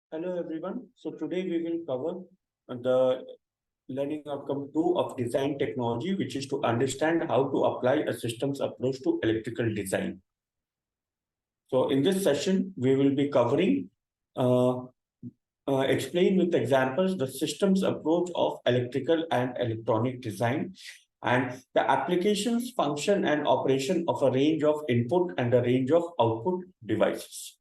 Hello everyone. So today we will cover the learning outcome 2 of design technology, which is to understand how to apply a systems approach to electrical design. So in this session, we will be covering uh, explain with examples the systems approach of electrical and electronic design and the applications, function and operation of a range of input and a range of output devices.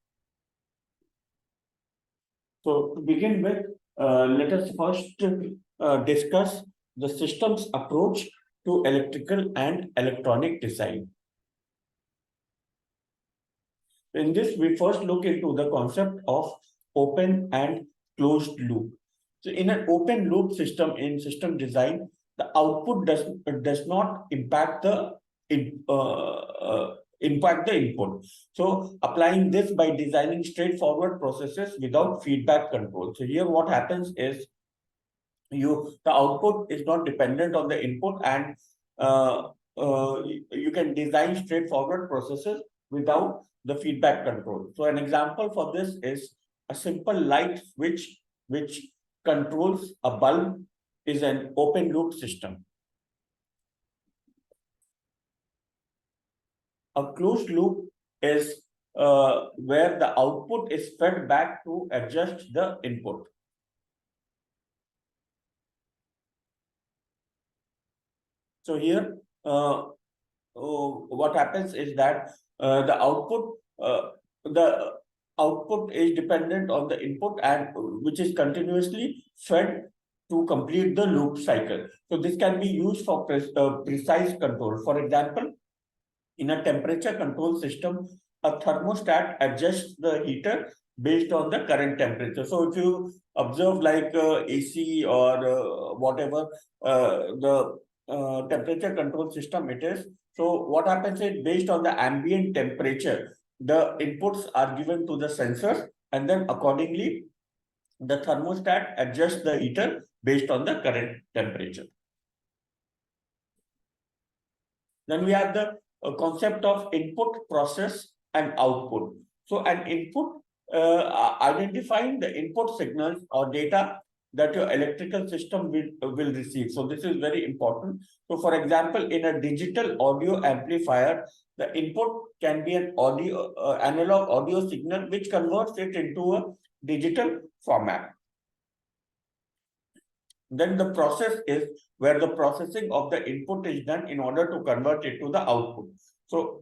So to begin with, let us first discuss the systems approach to electrical and electronic design. In this, we first look into the concept of open and closed loop. So in an open loop system in system design, the output does not impact the input. So applying this by designing straightforward processes without feedback control. So here what happens is the output is not dependent on the input, and you can design straightforward processes without the feedback control. So an example for this is a simple light switch which controls a bulb is an open loop system. A closed loop is where the output is fed back to adjust the input. So here, what happens is that the output is dependent on the input and which is continuously fed to complete the loop cycle. So this can be used for precise control. For example, in a temperature control system, a thermostat adjusts the heater based on the current temperature. So if you observe like AC or whatever the temperature control system it is, so what happens is based on the ambient temperature, the inputs are given to the sensors, and then accordingly the thermostat adjusts the heater based on the current temperature. Then we have the concept of input, process, and output. So an input, identifying the input signals or data that your electrical system will receive. So this is very important. So for example, in a digital audio amplifier, the input can be an analog audio signal which converts it into a digital format. Then the process is where the processing of the input is done in order to convert it to the output. So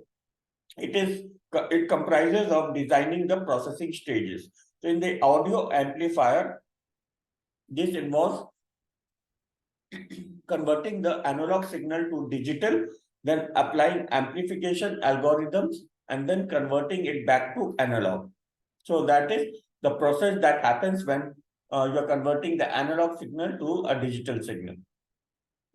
it comprises of designing the processing stages. So in the audio amplifier, this involves converting the analog signal to digital, then applying amplification algorithms, and then converting it back to analog. So that is the process that happens when you're converting the analog signal to a digital signal.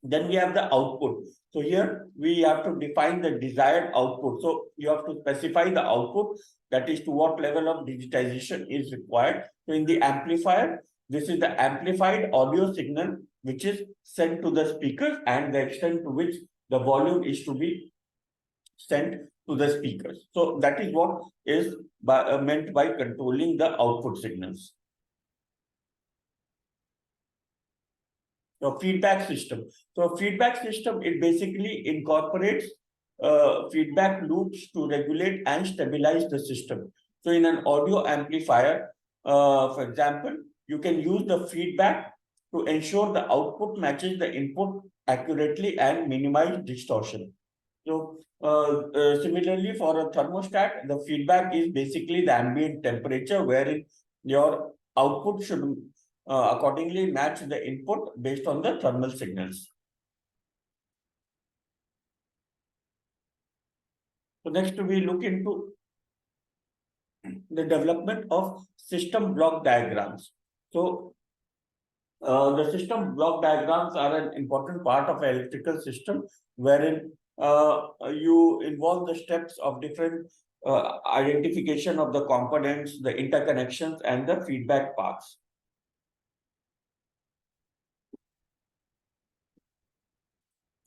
Then we have the output. So here we have to define the desired output. So you have to specify the output, that is to what level of digitization is required. So in the amplifier, this is the amplified audio signal which is sent to the speakers and the extent to which the volume is to be sent to the speakers. So that is what is meant by controlling the output signals. Feedback system. So feedback system, it basically incorporates feedback loops to regulate and stabilize the system. So in an audio amplifier, for example, you can use the feedback to ensure the output matches the input accurately and minimize distortion. So similarly for a thermostat, the feedback is basically the ambient temperature wherein your output should accordingly match the input based on the thermal signals. So next we look into the development of system block diagrams. So the system block diagrams are an important part of an electrical system wherein you involve the steps of different identification of the components, the interconnections, and the feedback paths.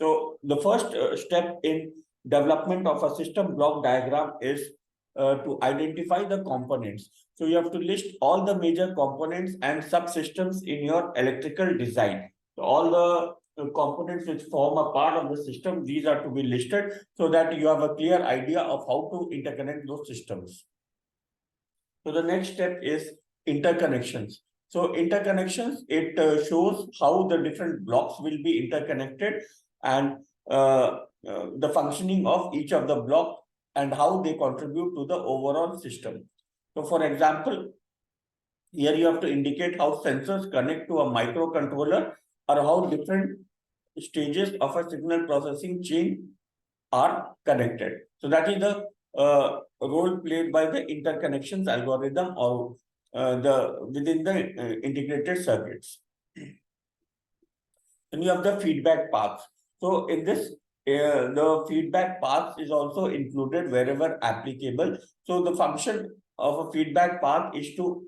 So the first step in development of a system block diagram is to identify the components. So you have to list all the major components and subsystems in your electrical design. So all the components which form a part of the system, these are to be listed so that you have a clear idea of how to interconnect those systems. So the next step is interconnections. So interconnections, it shows how the different blocks will be interconnected and the functioning of each of the block and how they contribute to the overall system. So for example, here you have to indicate how sensors connect to a microcontroller or how different stages of a signal processing chain are connected. So that is the role played by the interconnections algorithm or within the integrated circuits. Then you have the feedback paths. So in this, the feedback path is also included wherever applicable. So the function of a feedback path is to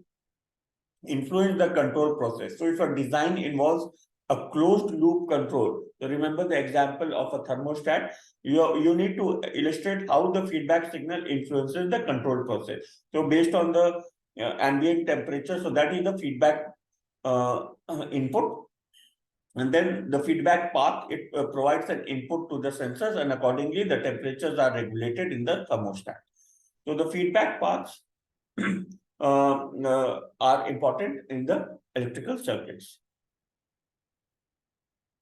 influence the control process. So if a design involves a closed loop control, so remember the example of a thermostat, you need to illustrate how the feedback signal influences the control process. So based on the ambient temperature, so that is the feedback input. And then the feedback path, it provides an input to the sensors, and accordingly the temperatures are regulated in the thermostat. So the feedback paths are important in the electrical circuits.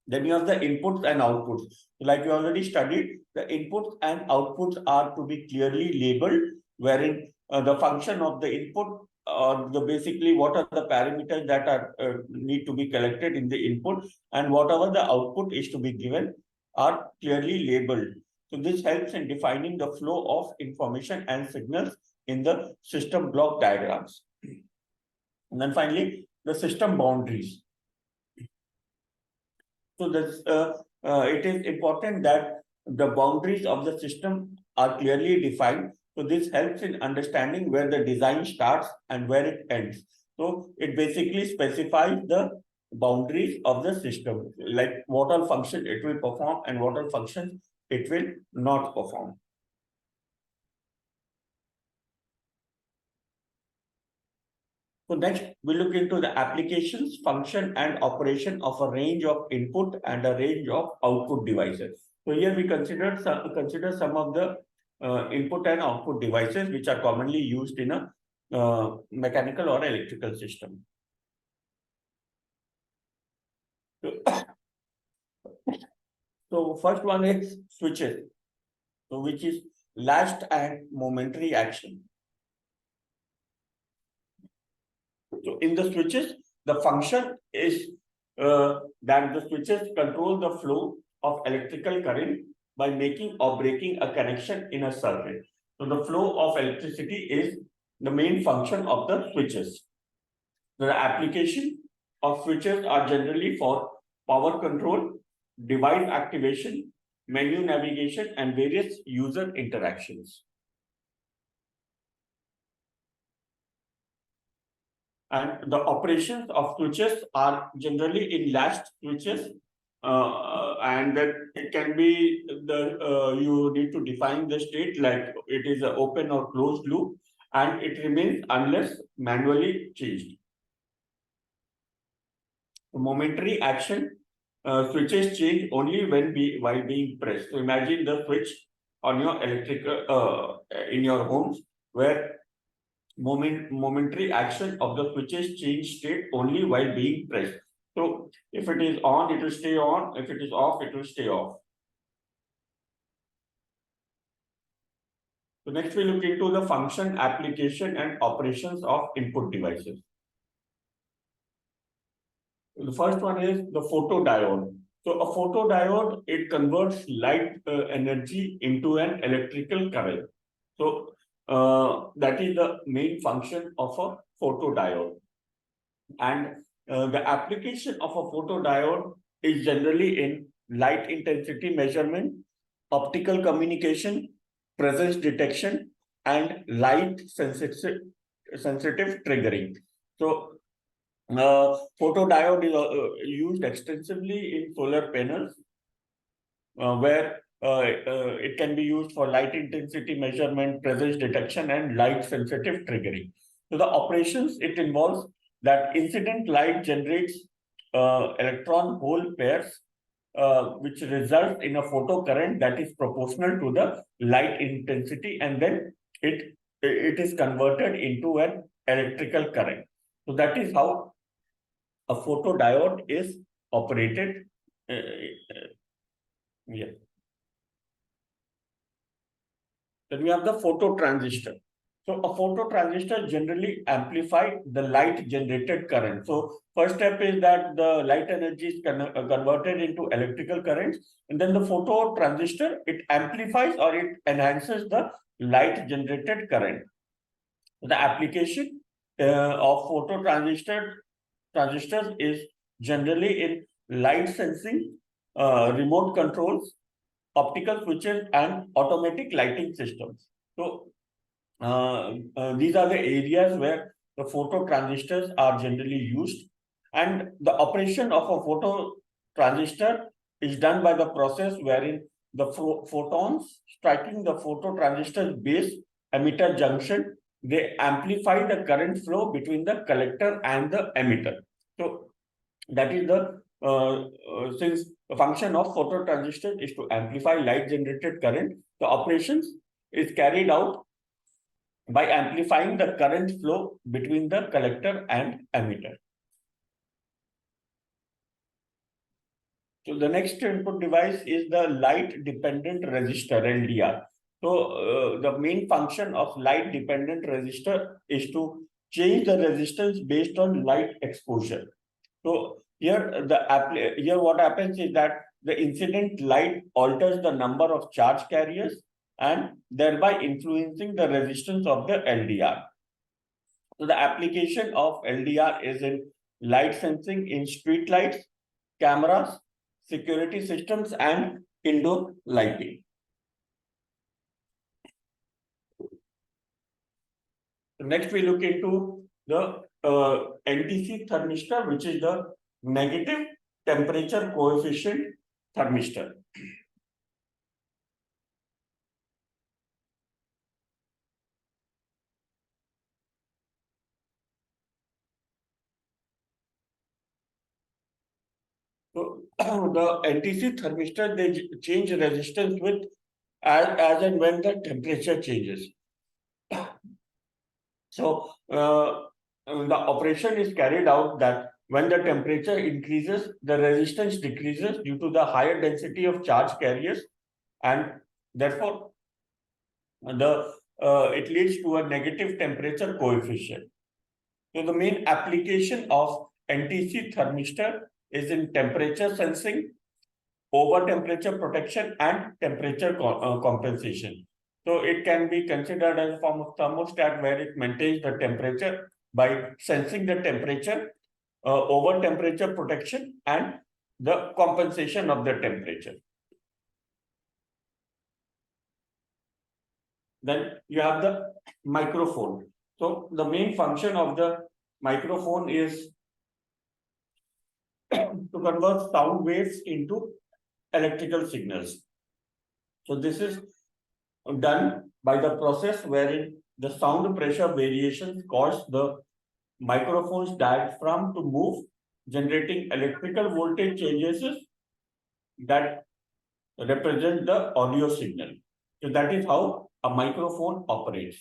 Then you have the inputs and outputs. Like you already studied, the inputs and outputs are to be clearly labeled, wherein the function of the input or basically what are the parameters that are need to be collected in the input, and whatever the output is to be given are clearly labeled. So this helps in defining the flow of information and signals in the system block diagrams. And then finally, the system boundaries. So this, it is important that the boundaries of the system are clearly defined. So this helps in understanding where the design starts and where it ends. So it basically specifies the boundaries of the system, like what all function it will perform and what all functions it will not perform. So next, we look into the applications, function, and operation of a range of input and a range of output devices. So here we consider some of the input and output devices which are commonly used in a mechanical or electrical system. So first one is switches, so which is latched and momentary action. So in the switches, the function is that the switches control the flow of electrical current by making or breaking a connection in a circuit. So the flow of electricity is the main function of the switches. The application of switches are generally for power control, device activation, menu navigation, and various user interactions. And the operations of switches are generally in latched switches, and that it can be you need to define the state like it is an open or closed loop, and it remains unless manually changed. The momentary action, switches change only while being pressed. So imagine the switch on your electrical in your homes where momentary action of the switches change state only while being pressed. So if it is on, it will stay on. If it is off, it will stay off. So next we look into the function, application, and operations of input devices. The first one is the photodiode. So a photodiode, it converts light energy into an electrical current. So that is the main function of a photodiode. And the application of a photodiode is generally in light intensity measurement, optical communication, presence detection, and light sensitive triggering. So photodiode is used extensively in solar panels, where it can be used for light intensity measurement, presence detection, and light sensitive triggering. So the operations, it involves that incident light generates electron hole pairs, which results in a photocurrent that is proportional to the light intensity, and then it is converted into an electrical current. So that is how a photodiode is operated. Yeah. Then we have the phototransistor. So a phototransistor generally amplify the light generated current. So first step is that the light energy is converted into electrical currents, and then the phototransistor, it amplifies or it enhances the light generated current. The application of transistors is generally in light sensing, remote controls, optical switches, and automatic lighting systems. So these are the areas where the phototransistors are generally used, and the operation of a phototransistor is done by the process wherein the photons striking the phototransistor's base emitter junction, they amplify the current flow between the collector and the emitter. So that is the since the function of phototransistor is to amplify light generated current, the operations is carried out by amplifying the current flow between the collector and emitter. So the next input device is the light dependent resistor, LDR. So the main function of light dependent resistor is to change the resistance based on light exposure. So here what happens is that the incident light alters the number of charge carriers and thereby influencing the resistance of the LDR. So the application of LDR is in light sensing in street lights, cameras, security systems, and indoor lighting. Next, we look into the NTC thermistor, which is the negative temperature coefficient thermistor. So the NTC thermistor, they change resistance with as and when the temperature changes. So the operation is carried out that when the temperature increases, the resistance decreases due to the higher density of charge carriers, and therefore it leads to a negative temperature coefficient. So the main application of NTC thermistor is in temperature sensing, over temperature protection, and temperature compensation. So it can be considered as a form of thermostat where it maintains the temperature by sensing the temperature, over temperature protection, and the compensation of the temperature. Then you have the microphone. So the main function of the microphone is to convert sound waves into electrical signals. So this is done by the process wherein the sound pressure variations cause the microphone's diaphragm to move, generating electrical voltage changes that represent the audio signal. So that is how a microphone operates.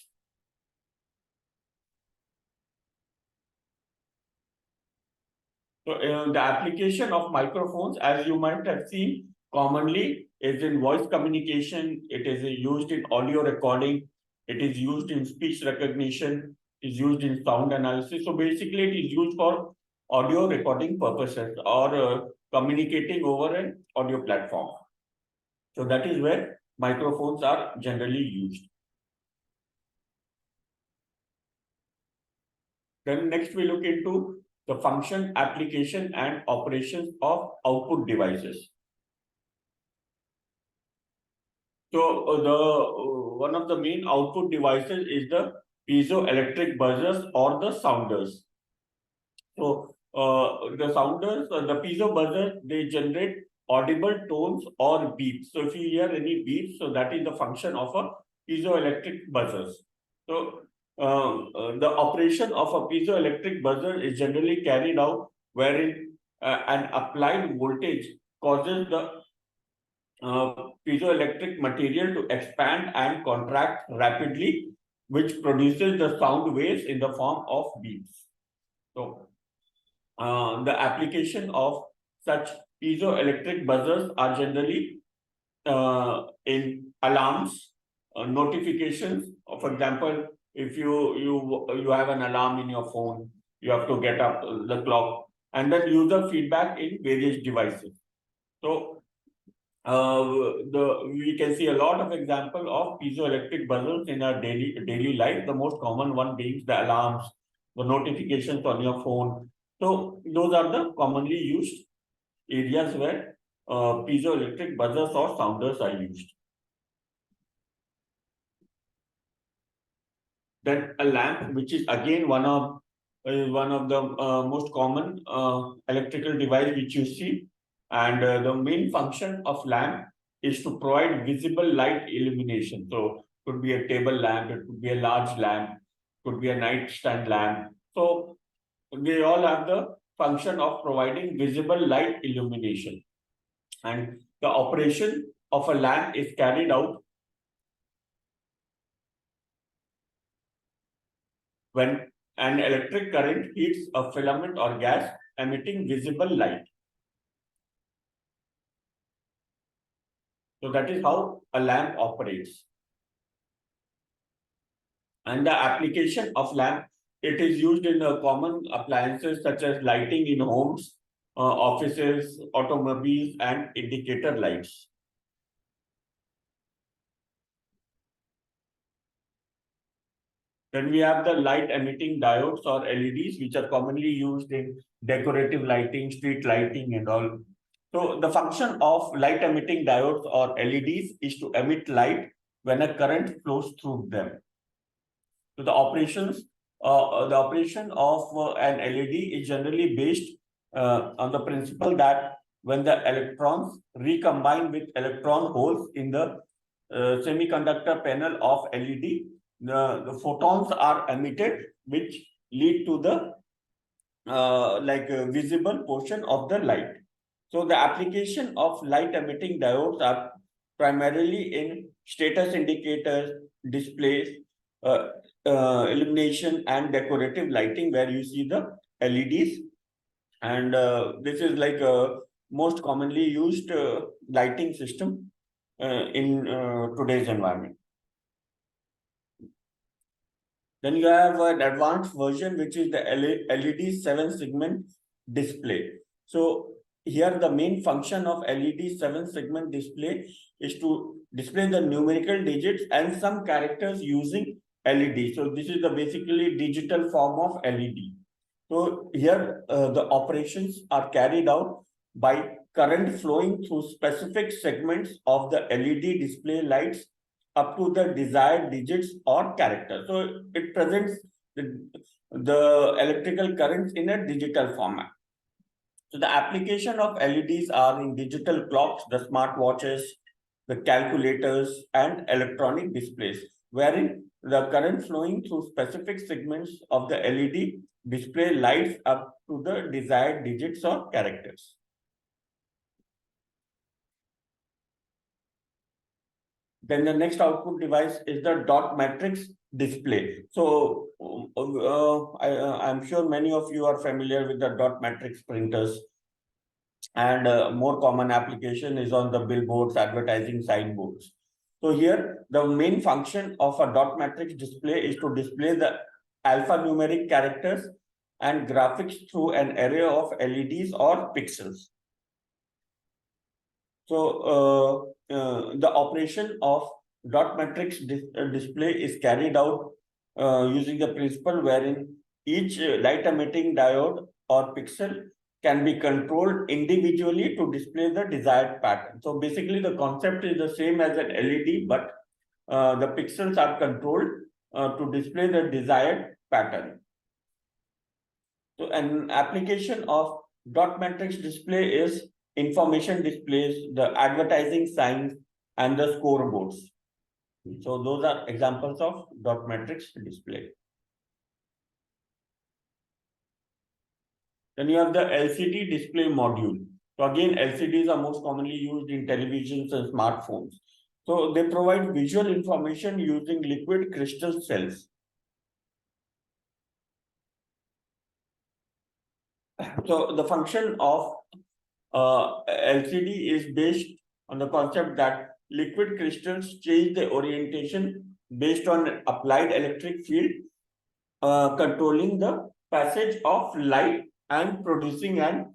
So the application of microphones, as you might have seen, commonly is in voice communication, it is used in audio recording, it is used in speech recognition, is used in sound analysis. So basically it is used for audio recording purposes or communicating over an audio platform. So that is where microphones are generally used. Then next we look into the function, application, and operations of output devices. So one of the main output devices is the piezoelectric buzzers or the sounders. So the sounders, the piezo buzzers, they generate audible tones or beeps. So if you hear any beeps, so that is the function of a piezoelectric buzzers. So the operation of a piezoelectric buzzer is generally carried out wherein an applied voltage causes the piezoelectric material to expand and contract rapidly, which produces the sound waves in the form of beeps. So the application of such piezoelectric buzzers are generally in alarms, notifications. For example, if you have an alarm in your phone, you have to get up the clock, and then user feedback in various devices. So we can see a lot of example of piezoelectric buzzers in our daily life. The most common one being the alarms, the notifications on your phone. So those are the commonly used areas where piezoelectric buzzers or sounders are used. Then a lamp, which is again one of the most common electrical device which you see, and the main function of lamp is to provide visible light illumination. So it could be a table lamp, it could be a large lamp, it could be a nightstand lamp. So they all have the function of providing visible light illumination. And the operation of a lamp is carried out when an electric current heats a filament or gas emitting visible light. So that is how a lamp operates. And the application of lamp, it is used in common appliances such as lighting in homes, offices, automobiles, and indicator lights. Then we have the light emitting diodes or LEDs, which are commonly used in decorative lighting, street lighting, and all. So the function of light emitting diodes or LEDs is to emit light when a current flows through them. So the operation of an LED is generally based on the principle that when the electrons recombine with electron holes in the semiconductor panel of LED, the photons are emitted, which lead to the visible portion of the light. So the application of light emitting diodes are primarily in status indicators, displays, illumination, and decorative lighting, where you see the LEDs. And this is like a most commonly used lighting system in today's environment. Then you have an advanced version, which is the LED 7-segment display. So here the main function of LED 7-segment display is to display the numerical digits and some characters using LED. So this is the basically digital form of LED. So here the operations are carried out by current flowing through specific segments of the LED display lights up to the desired digits or characters. So it presents the electrical currents in a digital format. So the application of LEDs are in digital clocks, the smartwatches, the calculators, and electronic displays, wherein the current flowing through specific segments of the LED display lights up to the desired digits or characters. Then the next output device is the dot matrix display. So I'm sure many of you are familiar with the dot matrix printers. And more common application is on the billboards, advertising signboards. So here, the main function of a dot matrix display is to display the alphanumeric characters and graphics through an array of LEDs or pixels. So the operation of dot matrix display is carried out using the principle wherein each light emitting diode or pixel can be controlled individually to display the desired pattern. So basically the concept is the same as an LED, but the pixels are controlled to display the desired pattern. So an application of dot matrix display is information displays, the advertising signs, and the scoreboards. So those are examples of dot matrix display. Then you have the LCD display module. So again, LCDs are most commonly used in televisions and smartphones. So they provide visual information using liquid crystal cells. So the function of LCD is based on the concept that liquid crystals change their orientation based on applied electric field, controlling the passage of light and producing an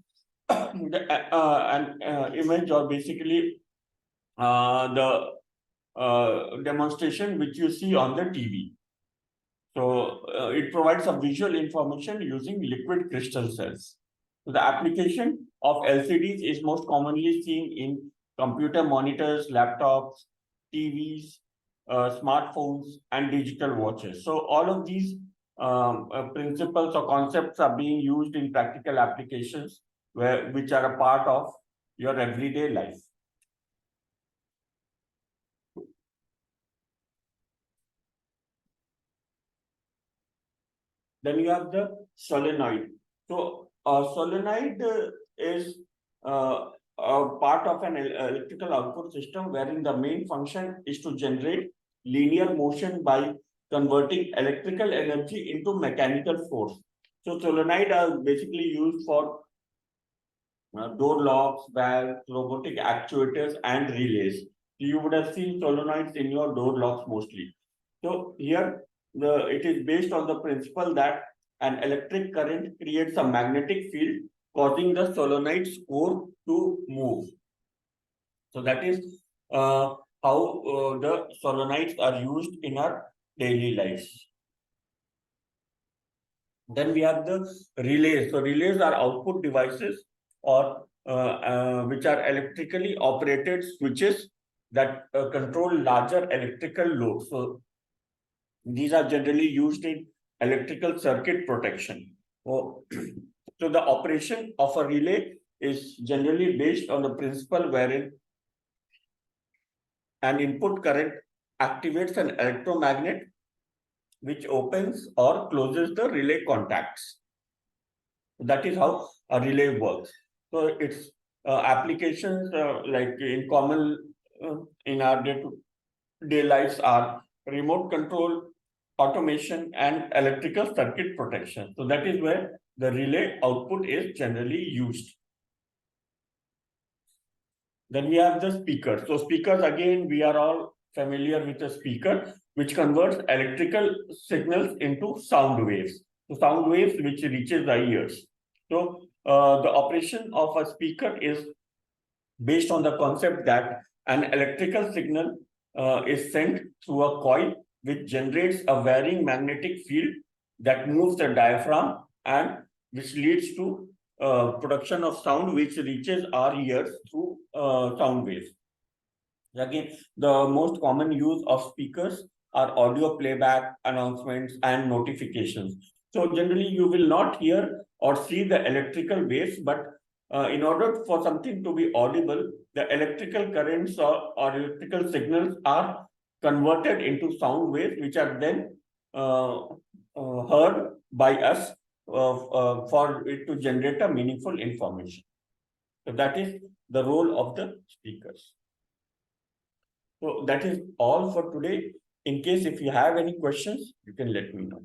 image, or basically the demonstration which you see on the TV. So it provides a visual information using liquid crystal cells. So the application of LCDs is most commonly seen in computer monitors, laptops, TVs, smartphones, and digital watches. So all of these principles or concepts are being used in practical applications which are a part of your everyday life. Then you have the solenoid. So solenoid is a part of an electrical output system wherein the main function is to generate linear motion by converting electrical energy into mechanical force. So solenoid are basically used for door locks, valves, robotic actuators, and relays. You would have seen solenoids in your door locks mostly. So here it is based on the principle that an electric current creates a magnetic field causing the solenoid's core to move. So that is how the solenoids are used in our daily lives. Then we have the relays. So relays are output devices or which are electrically operated switches that control larger electrical loads. So these are generally used in electrical circuit protection. So the operation of a relay is generally based on the principle wherein an input current activates an electromagnet which opens or closes the relay contacts. That is how a relay works. So its applications like in common in our day-to-day lives are remote control, automation, and electrical circuit protection. So that is where the relay output is generally used. Then we have the speaker. So speakers, again, we are all familiar with a speaker, which converts electrical signals into sound waves. So sound waves which reaches the ears. So the operation of a speaker is based on the concept that an electrical signal is sent through a coil which generates a varying magnetic field that moves the diaphragm and which leads to production of sound which reaches our ears through sound waves. Again, the most common use of speakers are audio playback, announcements, and notifications. So generally, you will not hear or see the electrical waves, but in order for something to be audible, the electrical currents or electrical signals are converted into sound waves, which are then heard by us for it to generate a meaningful information. So that is the role of the speakers. So that is all for today. In case if you have any questions, you can let me know.